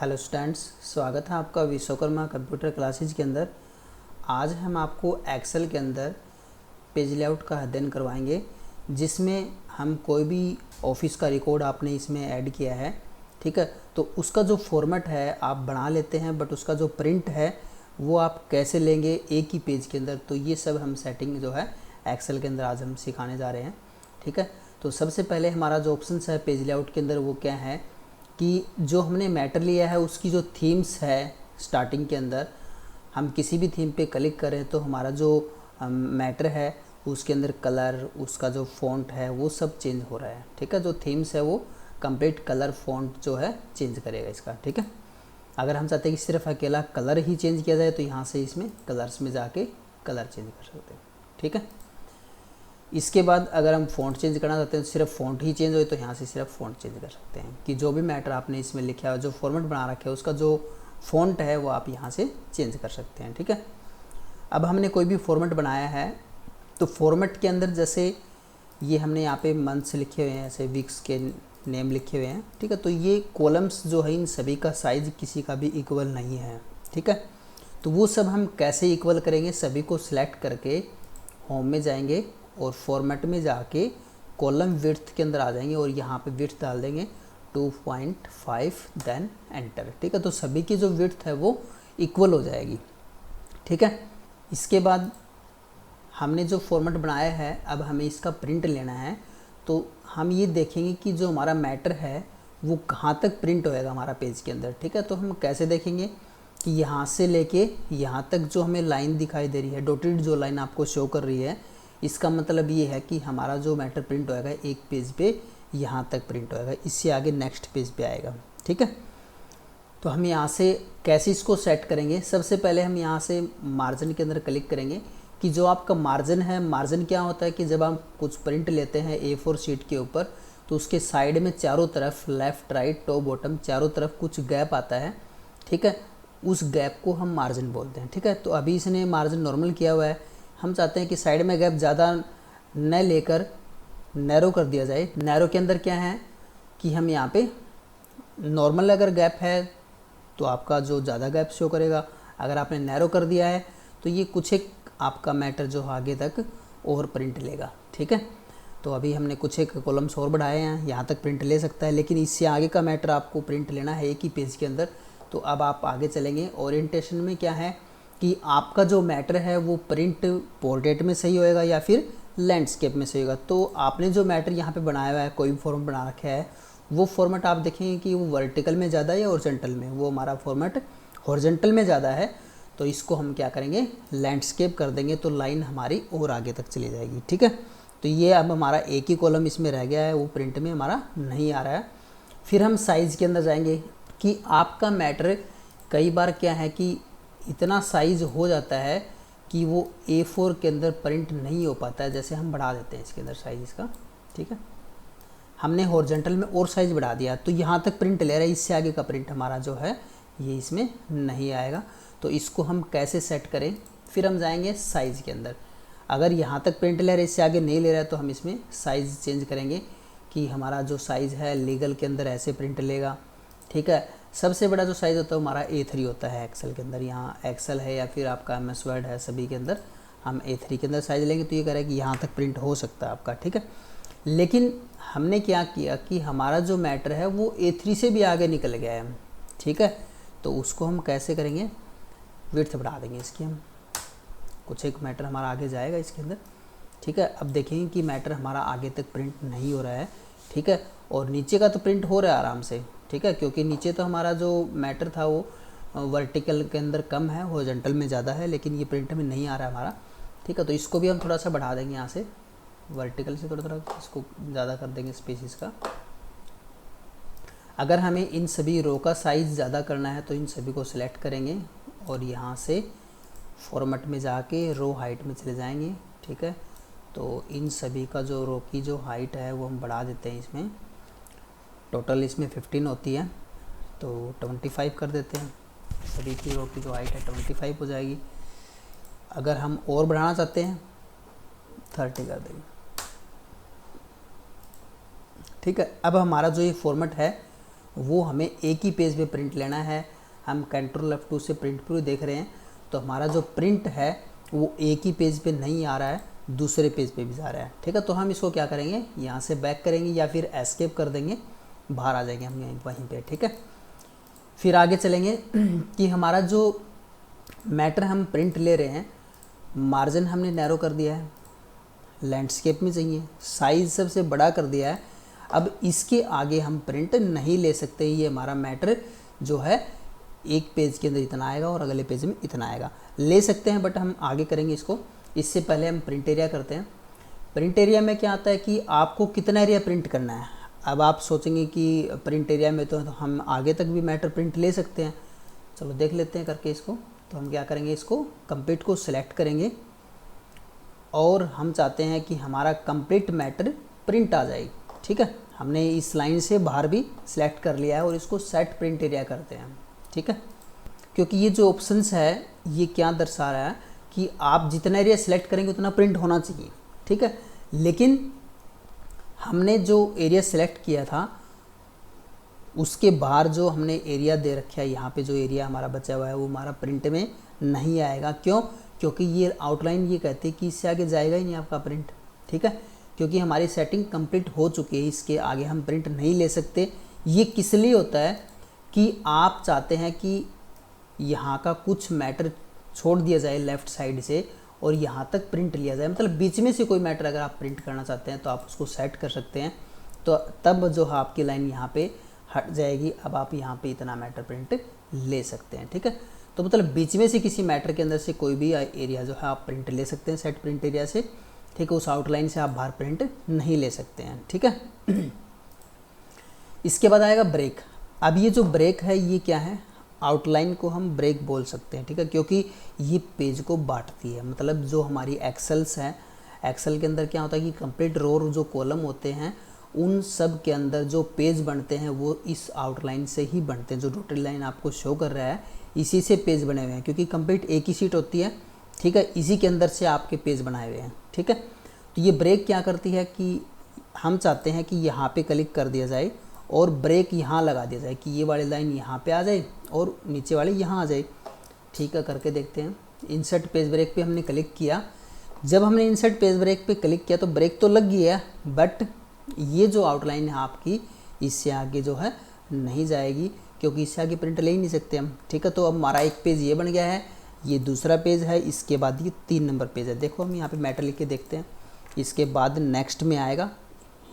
Hello students, स्वागत है आपका विश्वकर्मा कंप्यूटर क्लासेज के अंदर। आज हम आपको एक्सेल के अंदर पेज लेआउट का अध्ययन करवाएंगे, जिसमें हम कोई भी ऑफिस का रिकॉर्ड आपने इसमें ऐड किया है, ठीक है। तो उसका जो फॉर्मेट है आप बना लेते हैं, बट उसका जो प्रिंट है वो आप कैसे लेंगे एक ही पेज के अंदर। तो ये सब हम सेटिंग जो है एक्सेल के अंदर आज हम सिखाने जा रहे हैं, ठीक है। तो सबसे पहले हमारा जो ऑप्शन है पेज लेआउट के अंदर वो क्या है कि जो हमने मैटर लिया है उसकी जो थीम्स है स्टार्टिंग के अंदर हम किसी भी थीम पे क्लिक करें तो हमारा जो मैटर है उसके अंदर कलर, उसका जो फ़ॉन्ट है वो सब चेंज हो रहा है, ठीक है। जो थीम्स है वो कंप्लीट कलर फ़ॉन्ट जो है चेंज करेगा इसका, ठीक है। अगर हम चाहते हैं कि सिर्फ अकेला कलर ही चेंज किया जाए तो यहाँ से इसमें कलर्स में जाके कलर चेंज कर सकते हैं, ठीक है। इसके बाद अगर हम फ़ॉन्ट चेंज करना चाहते हैं तो सिर्फ फ़ॉन्ट ही चेंज हो तो यहाँ से सिर्फ फ़ॉन्ट चेंज कर सकते हैं कि जो भी मैटर आपने इसमें लिखा है, जो फॉर्मेट बना रखा है उसका जो फ़ॉन्ट है वो आप यहाँ से चेंज कर सकते हैं, ठीक है। अब हमने कोई भी फॉर्मेट बनाया है तो फॉर्मेट के अंदर जैसे ये हमने यहाँ पे मंथ्स लिखे हुए हैं, ऐसे वीक्स के नेम लिखे हुए हैं, ठीक है। तो ये कॉलम्स जो है इन सभी का साइज़ किसी का भी इक्वल नहीं है, ठीक है। तो वो सब हम कैसे इक्वल करेंगे, सभी को सिलेक्ट करके होम में जाएंगे और फॉर्मेट में जाके कॉलम विड्थ के अंदर आ जाएंगे और यहाँ पे विड्थ डाल देंगे 2.5 देन एंटर, ठीक है। तो सभी की जो विड्थ है वो इक्वल हो जाएगी, ठीक है। इसके बाद हमने जो फॉर्मेट बनाया है अब हमें इसका प्रिंट लेना है, तो हम ये देखेंगे कि जो हमारा मैटर है वो कहाँ तक प्रिंट होएगा हमारा पेज के अंदर, ठीक है। तो हम कैसे देखेंगे कि यहाँ से लेके यहाँ तक जो हमें लाइन दिखाई दे रही है, डॉटेड जो लाइन आपको शो कर रही है, इसका मतलब ये है कि हमारा जो मैटर प्रिंट होएगा एक पेज पे यहाँ तक प्रिंट होएगा, इससे आगे नेक्स्ट पेज पे आएगा, ठीक है। तो हम यहाँ से कैसे इसको सेट करेंगे, सबसे पहले हम यहाँ से मार्जिन के अंदर क्लिक करेंगे कि जो आपका मार्जिन है, मार्जिन क्या होता है कि जब आप कुछ प्रिंट लेते हैं A4 शीट के ऊपर तो उसके साइड में चारों तरफ लेफ़्ट राइट टॉप बॉटम चारों तरफ कुछ गैप आता है, ठीक है। उस गैप को हम मार्जिन बोलते हैं, ठीक है। तो अभी इसने मार्जिन नॉर्मल किया हुआ है, हम चाहते हैं कि साइड में गैप ज़्यादा न लेकर नैरो कर दिया जाए। नैरो के अंदर क्या है कि हम यहाँ पे नॉर्मल अगर गैप है तो आपका जो ज़्यादा गैप शो करेगा, अगर आपने नैरो कर दिया है तो ये कुछ एक आपका मैटर जो आगे तक और प्रिंट लेगा, ठीक है। तो अभी हमने कुछ एक कॉलम्स और बढ़ाए हैं, यहाँ तक प्रिंट ले सकता है, लेकिन इससे आगे का मैटर आपको प्रिंट लेना है एक ही पेज के अंदर। तो अब आप आगे चलेंगे, ओरिएंटेशन में क्या है कि आपका जो मैटर है वो प्रिंट पोर्ट्रेट में सही होएगा या फिर लैंडस्केप में सही होगा। तो आपने जो मैटर यहाँ पे बनाया हुआ है, कोई भी फॉर्मेट बना रखा है, वो फॉर्मेट आप देखेंगे कि वो वर्टिकल में ज़्यादा है या हॉरिजॉन्टल में। वो हमारा फॉर्मेट हॉरिजॉन्टल में ज़्यादा है, तो इसको हम क्या करेंगे लैंडस्केप कर देंगे, तो लाइन हमारी और आगे तक चली जाएगी, ठीक है। तो ये अब हमारा एक ही कॉलम इसमें रह गया है, वो प्रिंट में हमारा नहीं आ रहा है। फिर हम साइज़ के अंदर जाएंगे कि आपका मैटर कई बार क्या है कि इतना साइज़ हो जाता है कि वो A4 के अंदर प्रिंट नहीं हो पाता है। जैसे हम बढ़ा देते हैं इसके अंदर साइज़ इसका, ठीक है। हमने हॉरिजॉन्टल में और साइज़ बढ़ा दिया तो यहाँ तक प्रिंट ले रहा है, इससे आगे का प्रिंट हमारा जो है ये इसमें नहीं आएगा। तो इसको हम कैसे सेट करें, फिर हम जाएंगे साइज़ के अंदर। अगर यहाँ तक प्रिंट ले रहा है, इससे आगे नहीं ले रहा है, तो हम इसमें साइज़ चेंज करेंगे कि हमारा जो साइज़ है लीगल के अंदर ऐसे प्रिंट लेगा, ठीक है। सबसे बड़ा जो साइज़ होता है हमारा A3 होता है एक्सेल के अंदर। यहाँ एक्सेल है या फिर आपका MS वर्ड है, सभी के अंदर हम A3 के अंदर साइज़ लेंगे तो ये करेगा कि यहाँ तक प्रिंट हो सकता है आपका, ठीक है। लेकिन हमने क्या किया कि हमारा जो मैटर है वो A3 से भी आगे निकल गया है, ठीक है। तो उसको हम कैसे करेंगे, विड्थ बढ़ा देंगे इसकी हम, कुछ एक मैटर हमारा आगे जाएगा इसके अंदर, ठीक है। अब देखेंगे कि मैटर हमारा आगे तक प्रिंट नहीं हो रहा है, ठीक है। और नीचे का तो प्रिंट हो रहा है आराम से, ठीक है, क्योंकि नीचे तो हमारा जो मैटर था वो वर्टिकल के अंदर कम है, हॉरिजॉन्टल में ज़्यादा है, लेकिन ये प्रिंट में नहीं आ रहा है हमारा, ठीक है। तो इसको भी हम थोड़ा सा बढ़ा देंगे, यहाँ से वर्टिकल से थोड़ा इसको ज़्यादा कर देंगे स्पेसिस का। अगर हमें इन सभी रो का साइज़ ज़्यादा करना है तो इन सभी को सिलेक्ट करेंगे और यहाँ से फॉर्मेट में जाके रो हाइट में चले जाएंगे, ठीक है। तो इन सभी का जो रो की जो हाइट है वो हम बढ़ा देते हैं इसमें। टोटल इसमें 15 होती है तो 25 कर देते हैं, सभी की रो की जो हाइट है 25 हो जाएगी। अगर हम और बढ़ाना चाहते हैं 30 कर देंगे, ठीक है। अब हमारा जो ये फॉर्मेट है वो हमें एक ही पेज पे प्रिंट लेना है। हम कंट्रोल F2 से प्रिंट प्रीव्यू देख रहे हैं, तो हमारा जो प्रिंट है वो एक ही पेज पे नहीं आ रहा है, दूसरे पेज पे भी जा रहा है। ठीक है, तो हम इसको क्या करेंगे, यहाँ से बैक करेंगे या फिर एस्केप कर देंगे, बाहर आ जाएंगे हम वहीं पे। ठीक है, फिर आगे चलेंगे कि हमारा जो मैटर हम प्रिंट ले रहे हैं, मार्जिन हमने नैरो कर दिया है, लैंडस्केप में चाहिए, साइज़ सबसे बड़ा कर दिया है। अब इसके आगे हम प्रिंट नहीं ले सकते, ये हमारा मैटर जो है एक पेज के अंदर इतना आएगा और अगले पेज में इतना आएगा। ले सकते हैं बट हम आगे करेंगे इसको। इससे पहले हम प्रिंट एरिया करते हैं। प्रिंट एरिया में क्या आता है कि आपको कितना एरिया प्रिंट करना है। अब आप सोचेंगे कि प्रिंट एरिया में तो हम आगे तक भी मैटर प्रिंट ले सकते हैं, चलो देख लेते हैं करके इसको। तो हम क्या करेंगे, इसको कंप्लीट को सिलेक्ट करेंगे और हम चाहते हैं कि हमारा कंप्लीट मैटर प्रिंट आ जाए। ठीक है, हमने इस लाइन से बाहर भी सिलेक्ट कर लिया है और इसको सेट प्रिंट एरिया करते हैं। ठीक है, क्योंकि ये जो ऑप्शंस है ये क्या दर्शा रहा है कि आप जितना एरिया सिलेक्ट करेंगे उतना प्रिंट होना चाहिए। ठीक है, लेकिन हमने जो एरिया सिलेक्ट किया था उसके बाहर जो हमने एरिया दे रखा है, यहाँ पे जो एरिया हमारा बचा हुआ है वो हमारा प्रिंट में नहीं आएगा। क्यों? क्योंकि ये आउटलाइन ये कहती है कि इससे आगे जाएगा ही नहीं आपका प्रिंट। ठीक है, क्योंकि हमारी सेटिंग कंप्लीट हो चुकी है, इसके आगे हम प्रिंट नहीं ले सकते। ये किस लिए होता है कि आप चाहते हैं कि यहाँ का कुछ मैटर छोड़ दिया जाए लेफ़्ट साइड से और यहाँ तक प्रिंट लिया जाए, मतलब बीच में से कोई मैटर अगर आप प्रिंट करना चाहते हैं तो आप उसको सेट कर सकते हैं। तो तब जो है आपकी लाइन यहाँ पे हट जाएगी। अब आप यहाँ पे इतना मैटर प्रिंट ले सकते हैं। ठीक है, तो मतलब बीच में से किसी मैटर के अंदर से कोई भी एरिया जो है आप प्रिंट ले सकते हैं सेट प्रिंट एरिया से। ठीक है, उस आउटलाइन से आप बाहर प्रिंट नहीं ले सकते हैं। ठीक है, इसके बाद आएगा ब्रेक। अब ये जो ब्रेक है ये क्या है, आउटलाइन को हम ब्रेक बोल सकते हैं। ठीक है, क्योंकि ये पेज को बांटती है। मतलब जो हमारी एक्सेल्स हैं, एक्सेल के अंदर क्या होता है कि कंप्लीट रो और जो कॉलम होते हैं उन सब के अंदर जो पेज बनते हैं वो इस आउटलाइन से ही बनते हैं। जो डॉटेड लाइन आपको शो कर रहा है इसी से पेज बने हुए हैं, क्योंकि कंप्लीट एक ही शीट होती है। ठीक है, इसी के अंदर से आपके पेज बनाए हुए हैं। ठीक है, तो ये ब्रेक क्या करती है कि हम चाहते हैं कि यहाँ पे क्लिक कर दिया जाए और ब्रेक यहाँ लगा दिया जाए कि ये वाली लाइन यहाँ पे आ जाए और नीचे वाली यहाँ आ जाए। ठीक है, करके देखते हैं। इंसर्ट पेज ब्रेक पे हमने क्लिक किया। जब हमने इंसर्ट पेज ब्रेक पे क्लिक किया तो ब्रेक तो लग गई है, बट ये जो आउटलाइन है आपकी इससे आगे जो है नहीं जाएगी, क्योंकि इससे आगे प्रिंट ले ही नहीं सकते हम। ठीक है, तो अब हमारा एक पेज ये बन गया है, ये दूसरा पेज है, इसके बाद ये 3 नंबर पेज है। देखो हम यहाँ पे मैटर लिख के देखते हैं। इसके बाद नेक्स्ट में आएगा,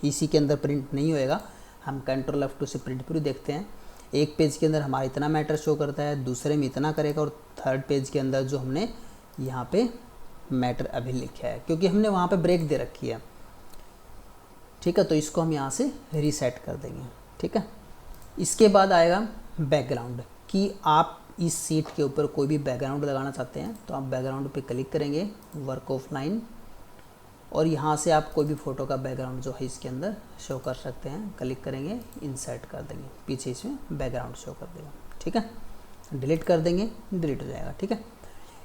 इसी के अंदर प्रिंट नहीं होएगा। हम कंट्रोल F2 से प्रिंट प्रीव्यू देखते हैं। एक पेज के अंदर हमारा इतना मैटर शो करता है, दूसरे में इतना करेगा और थर्ड पेज के अंदर जो हमने यहाँ पे मैटर अभी लिखा है, क्योंकि हमने वहाँ पे ब्रेक दे रखी है। ठीक है, तो इसको हम यहाँ से रीसेट कर देंगे। ठीक है, इसके बाद आएगा बैकग्राउंड, कि आप इस सीट के ऊपर कोई भी बैकग्राउंड लगाना चाहते हैं तो आप बैकग्राउंड पे क्लिक करेंगे, वर्क ऑफ लाइन, और यहाँ से आप कोई भी फ़ोटो का बैकग्राउंड जो है इसके अंदर शो कर सकते हैं। क्लिक करेंगे, इंसर्ट कर देंगे, पीछे इसमें बैकग्राउंड शो कर देगा। ठीक है, डिलीट कर देंगे, डिलीट हो जाएगा। ठीक है,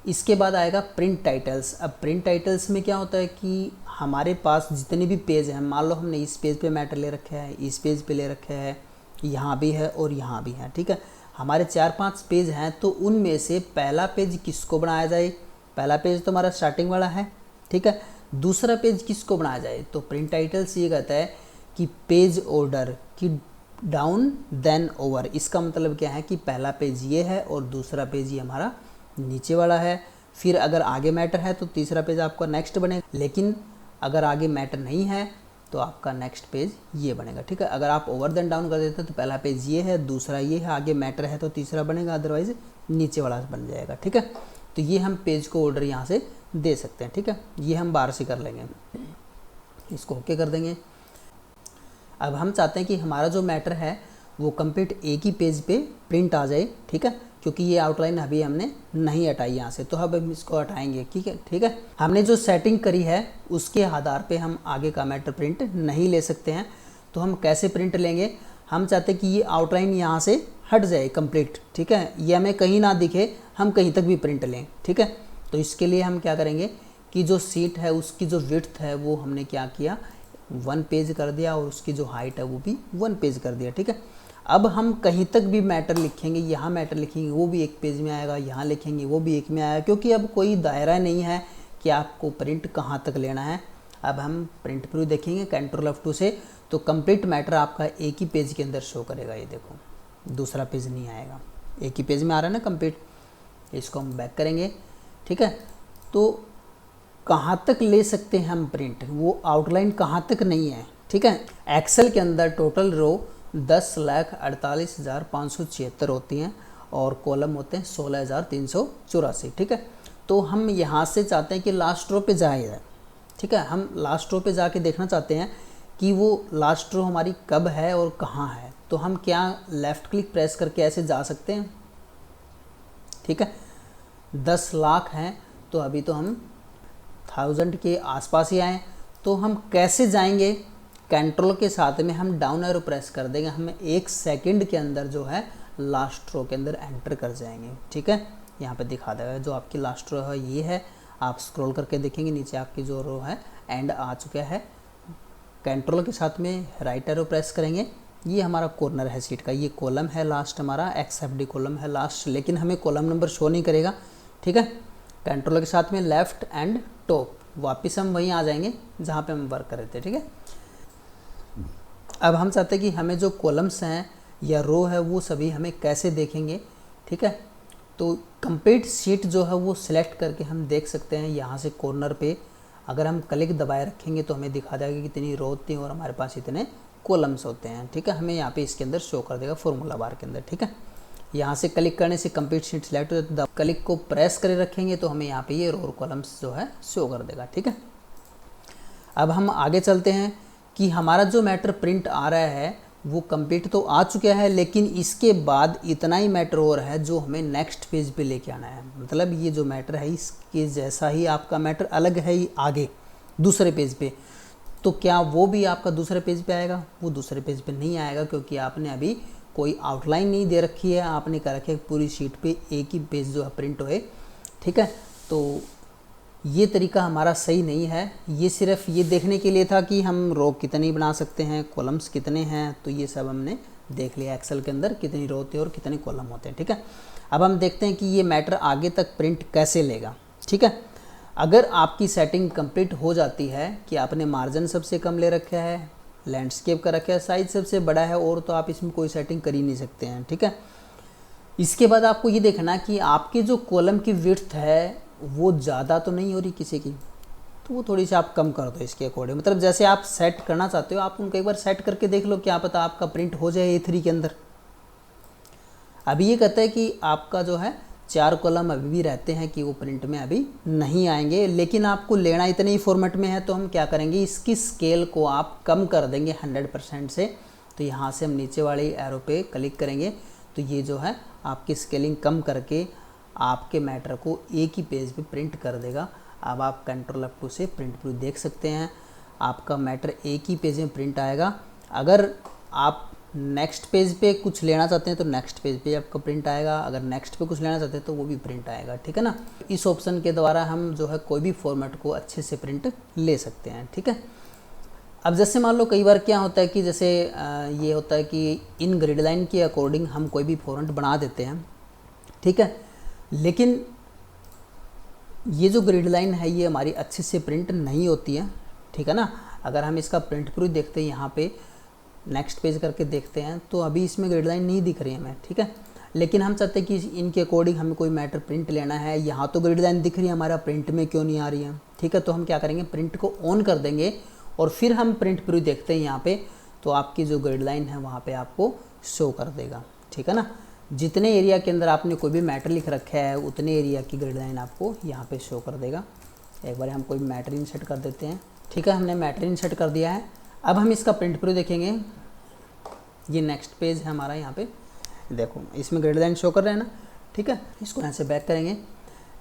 इसके बाद आएगा प्रिंट टाइटल्स। अब प्रिंट टाइटल्स में क्या होता है कि हमारे पास जितने भी पेज हैं, मान लो हमने इस पेज पे मैटर ले रखा है, इस पेज पे ले रखा है, यहाँ भी है और यहाँ भी है। ठीक है, हमारे 4-5 पेज हैं, तो उनमें से पहला पेज किसको बनाया जाए। पहला पेज तो हमारा स्टार्टिंग वाला है। ठीक है, दूसरा पेज किसको बनाया जाए, तो प्रिंट टाइटल्स ये कहता है कि पेज ऑर्डर की डाउन देन ओवर। इसका मतलब क्या है कि पहला पेज ये है और दूसरा पेज ये हमारा नीचे वाला है। फिर अगर आगे मैटर है तो तीसरा पेज आपका नेक्स्ट बनेगा, लेकिन अगर आगे मैटर नहीं है तो आपका नेक्स्ट पेज ये बनेगा। ठीक है, अगर आप ओवर देन डाउन कर देते हैं तो पहला पेज ये है, दूसरा ये है, आगे मैटर है तो तीसरा बनेगा, अदरवाइज नीचे वाला बन जाएगा। ठीक है, तो ये हम पेज को ऑर्डर यहाँ से दे सकते हैं। ठीक है, ये हम बाहर से कर लेंगे, इसको ओके कर देंगे। अब हम चाहते हैं कि हमारा जो मैटर है वो कंप्लीट एक ही पेज पे प्रिंट आ जाए। ठीक है, क्योंकि ये आउटलाइन अभी हमने नहीं हटाई यहाँ से, तो अब हम इसको हटाएंगे। ठीक है, ठीक है, हमने जो सेटिंग करी है उसके आधार पे हम आगे का मैटर प्रिंट नहीं ले सकते हैं। तो हम कैसे प्रिंट लेंगे, हम चाहते हैं कि ये आउटलाइन यहाँ से हट जाए कंप्लीट। ठीक है, ये हमें कहीं ना दिखे, हम कहीं तक भी प्रिंट लें। ठीक है, तो इसके लिए हम क्या करेंगे कि जो सीट है उसकी जो विड्थ है वो हमने क्या किया, 1 पेज कर दिया और उसकी जो हाइट है वो भी 1 पेज कर दिया। ठीक है, अब हम कहीं तक भी मैटर लिखेंगे, यहाँ मैटर लिखेंगे वो भी एक पेज में आएगा, यहाँ लिखेंगे वो भी एक में आएगा, क्योंकि अब कोई दायरा नहीं है कि आपको प्रिंट कहाँ तक लेना है। अब हम प्रिंट प्रीव्यू देखेंगे कंट्रोल F2 से, तो कंप्लीट मैटर आपका एक ही पेज के अंदर शो करेगा। ये देखो दूसरा पेज नहीं आएगा, एक ही पेज में आ रहा है ना कंप्लीट। इसको हम बैक करेंगे, ठीक है। तो कहाँ तक ले सकते हैं हम प्रिंट, वो आउटलाइन कहाँ तक नहीं है, ठीक है। एक्सेल के अंदर टोटल रो 10,48,576 होती हैं और कॉलम होते हैं 16,384, ठीक है। तो हम यहाँ से चाहते हैं कि लास्ट रो पे जाए, ठीक है। हम लास्ट रो पे जाके देखना चाहते हैं कि वो लास्ट रो हमारी कब है और कहाँ है। तो हम क्या लेफ़्ट क्लिक प्रेस करके ऐसे जा सकते हैं, ठीक है। 10 लाख हैं तो अभी तो हम 1000 के आसपास ही आए। तो हम कैसे जाएंगे, कंट्रोल के साथ में हम डाउन एरो प्रेस कर देंगे, हमें 1 सेकंड के अंदर जो है लास्ट रो के अंदर एंटर कर जाएंगे, ठीक है। यहाँ पे दिखा देगा जो आपकी लास्ट रो है ये है। आप स्क्रॉल करके देखेंगे नीचे आपकी जो रो है एंड आ चुका है। कंट्रोल के साथ में राइट एरो प्रेस करेंगे, ये हमारा कॉर्नर है सीट का, ये कॉलम है लास्ट हमारा, XFD कॉलम है लास्ट, लेकिन हमें कॉलम नंबर शो नहीं करेगा, ठीक है। कंट्रोल के साथ में लेफ़्ट एंड टॉप, वापस हम वहीं आ जाएंगे जहाँ पे हम वर्क कर रहे थे, ठीक है। अब हम चाहते हैं कि हमें जो कॉलम्स हैं या रो है वो सभी हमें कैसे देखेंगे, ठीक है। तो कंप्लीट शीट जो है वो सिलेक्ट करके हम देख सकते हैं यहाँ से कॉर्नर पे। अगर हम क्लिक दबाए रखेंगे तो हमें दिखा देगा कि कितनी रो होती हैं और हमारे पास इतने कॉलम्स होते हैं, ठीक है। हमें यहाँ पे इसके अंदर शो कर देगा फॉर्मूला बार के अंदर, ठीक है। यहाँ से क्लिक करने से कंप्लीट शीट सिलेक्ट हो जाती है। क्लिक को प्रेस करे रखेंगे तो हमें यहाँ पे ये रो और कॉलम्स जो है शो कर देगा, ठीक है। अब हम आगे चलते हैं कि हमारा जो मैटर प्रिंट आ रहा है वो कंप्लीट तो आ चुका है, लेकिन इसके बाद इतना ही मैटर और है जो हमें नेक्स्ट पेज पे लेके आना है। मतलब ये जो मैटर है इसके जैसा ही आपका मैटर अलग है ही आगे दूसरे पेज पे, तो क्या वो भी आपका दूसरे पेज पे आएगा? वो दूसरे पेज पे नहीं आएगा, क्योंकि आपने अभी कोई आउटलाइन नहीं दे रखी है, आपने कर रखी है पूरी शीट पे एक ही पेज जो है प्रिंट होए, ठीक है। तो ये तरीका हमारा सही नहीं है। ये सिर्फ ये देखने के लिए था कि हम रो कितनी बना सकते हैं, कॉलम्स कितने हैं, तो ये सब हमने देख लिया एक्सेल के अंदर कितनी रो होती है और कितने कॉलम होते हैं, ठीक है। अब हम देखते हैं कि ये मैटर आगे तक प्रिंट कैसे लेगा, ठीक है। अगर आपकी सेटिंग कंप्लीट हो जाती है कि आपने मार्जिन सबसे कम ले रखा है, लैंडस्केप का रखा है, साइज सबसे बड़ा है, और तो आप इसमें कोई सेटिंग कर ही नहीं सकते हैं, ठीक है। इसके बाद आपको ये देखना कि आपकी जो कॉलम की विड्थ है वो ज़्यादा तो नहीं हो रही किसी की, तो वो थोड़ी सी आप कम कर दो इसके अकॉर्डिंग। मतलब जैसे आप सेट करना चाहते हो आप उनको एक बार सेट करके देख लो, क्या पता आपका प्रिंट हो जाए A3 के अंदर। अभी ये कहता है कि आपका जो है 4 कॉलम अभी भी रहते हैं कि वो प्रिंट में अभी नहीं आएंगे, लेकिन आपको लेना इतने ही फॉर्मेट में है, तो हम क्या करेंगे, इसकी स्केल को आप कम कर देंगे 100% से। तो यहाँ से हम नीचे वाली एरो पे क्लिक करेंगे तो ये जो है आपकी स्केलिंग कम करके आपके मैटर को एक ही पेज पे प्रिंट कर देगा। अब आप कंट्रोल F2 से प्रिंट प्रीव्यू देख सकते हैं, आपका मैटर एक ही पेज में प्रिंट आएगा। अगर आप नेक्स्ट पेज पे कुछ लेना चाहते हैं तो नेक्स्ट पेज पे आपका प्रिंट आएगा, अगर नेक्स्ट पे कुछ लेना चाहते हैं तो वो भी प्रिंट आएगा, ठीक है ना। इस ऑप्शन के द्वारा हम जो है कोई भी फॉर्मेट को अच्छे से प्रिंट ले सकते हैं, ठीक है। अब जैसे मान लो कई बार क्या होता है कि जैसे ये होता है कि इन ग्रिड लाइन के अकॉर्डिंग हम कोई भी फॉर्मेट बना देते हैं, ठीक है, लेकिन ये जो ग्रिड लाइन है ये हमारी अच्छे से प्रिंट नहीं होती है, ठीक है ना। अगर हम इसका प्रिंट प्रीव्यू देखते हैं, यहाँ पे नेक्स्ट पेज करके देखते हैं तो अभी इसमें ग्रिड लाइन नहीं दिख रही है हमें, ठीक है। लेकिन हम चाहते हैं कि इनके अकॉर्डिंग हमें कोई मैटर प्रिंट लेना है, यहाँ तो ग्रिड लाइन दिख रही है, हमारा प्रिंट में क्यों नहीं आ रही है, ठीक है। तो हम क्या करेंगे, प्रिंट को ऑन कर देंगे और फिर हम प्रिंट प्रीव्यू देखते हैं यहाँ पे, तो आपकी जो ग्रिड लाइन है वहाँ पे आपको शो कर देगा, ठीक है ना। जितने एरिया के अंदर आपने कोई भी मैटर लिख रखा है उतने एरिया की ग्रिड लाइन आपको यहाँ पे शो कर देगा। एक बार हम कोई मैटर इंसर्ट कर देते हैं, ठीक है, हमने मैटर इंसर्ट कर दिया है। अब हम इसका प्रिंट प्रीव्यू देखेंगे, ये नेक्स्ट पेज है हमारा, यहाँ पे देखो इसमें ग्रिड लाइन शो कर रहे हैं ना, ठीक है। इसको यहाँ से बैक करेंगे,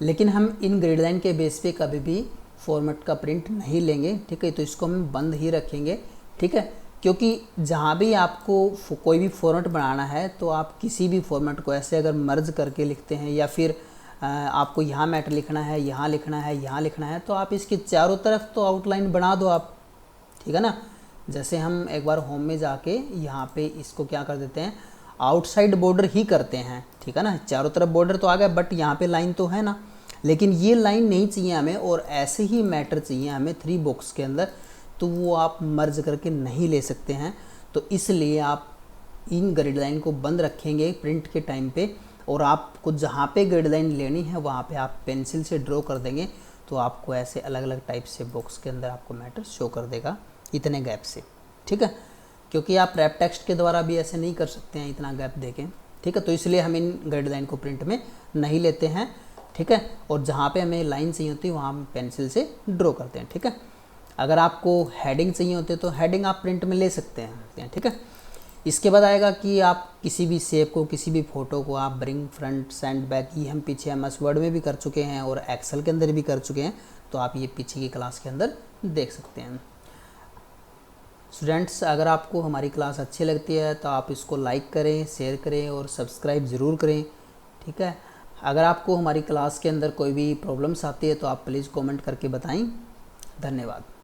लेकिन हम इन ग्रिड लाइन के बेस पे कभी भी फॉर्मेट का प्रिंट नहीं लेंगे, ठीक है। तो इसको हम बंद ही रखेंगे, ठीक है, क्योंकि जहाँ भी आपको कोई भी फॉर्मेट बनाना है तो आप किसी भी फॉर्मेट को ऐसे अगर मर्ज करके लिखते हैं या फिर आपको यहाँ मैटर लिखना है, यहाँ लिखना है, यहाँ लिखना है, तो आप इसके चारों तरफ तो आउटलाइन बना दो आप, ठीक है ना। जैसे हम एक बार होम में जाके यहाँ पे इसको क्या कर देते हैं, आउटसाइड बॉर्डर ही करते हैं, ठीक है ना। चारों तरफ बॉर्डर तो आ गया, बट यहाँ पे लाइन तो है ना, लेकिन ये लाइन नहीं चाहिए हमें, और ऐसे ही मैटर चाहिए हमें 3 बॉक्स के अंदर, तो वो आप मर्ज करके नहीं ले सकते हैं। तो इसलिए आप इन गाइडलाइन को बंद रखेंगे प्रिंट के टाइम पे, और आपको जहाँ पे गाइडलाइन लेनी है वहाँ पे आप पेंसिल से ड्रॉ कर देंगे, तो आपको ऐसे अलग अलग टाइप से बॉक्स के अंदर आपको मैटर शो कर देगा इतने गैप से, ठीक है। क्योंकि आप रैप टेक्स्ट के द्वारा भी ऐसे नहीं कर सकते हैं इतना गैप देके, ठीक है। तो इसलिए हम इन गाइडलाइन को प्रिंट में नहीं लेते हैं, ठीक है। और जहाँ पे हमें लाइन चाहिए होती है वहाँ हम पेंसिल से ड्रॉ करते हैं, ठीक है। अगर आपको हेडिंग चाहिए होती है तो हेडिंग आप प्रिंट में ले सकते हैं, ठीक है। इसके बाद आएगा कि आप किसी भी शेप को, किसी भी फ़ोटो को आप ब्रिंग फ्रंट सेंड बैक, ये हम पीछे MS वर्ड में भी कर चुके हैं और एक्सेल के अंदर भी कर चुके हैं, तो आप ये पीछे की क्लास के अंदर देख सकते हैं। स्टूडेंट्स, अगर आपको हमारी क्लास अच्छी लगती है तो आप इसको लाइक करें, शेयर करें और सब्सक्राइब ज़रूर करें, ठीक है। अगर आपको हमारी क्लास के अंदर कोई भी प्रॉब्लम्स आती है तो आप प्लीज़ कमेंट करके बताएं। धन्यवाद।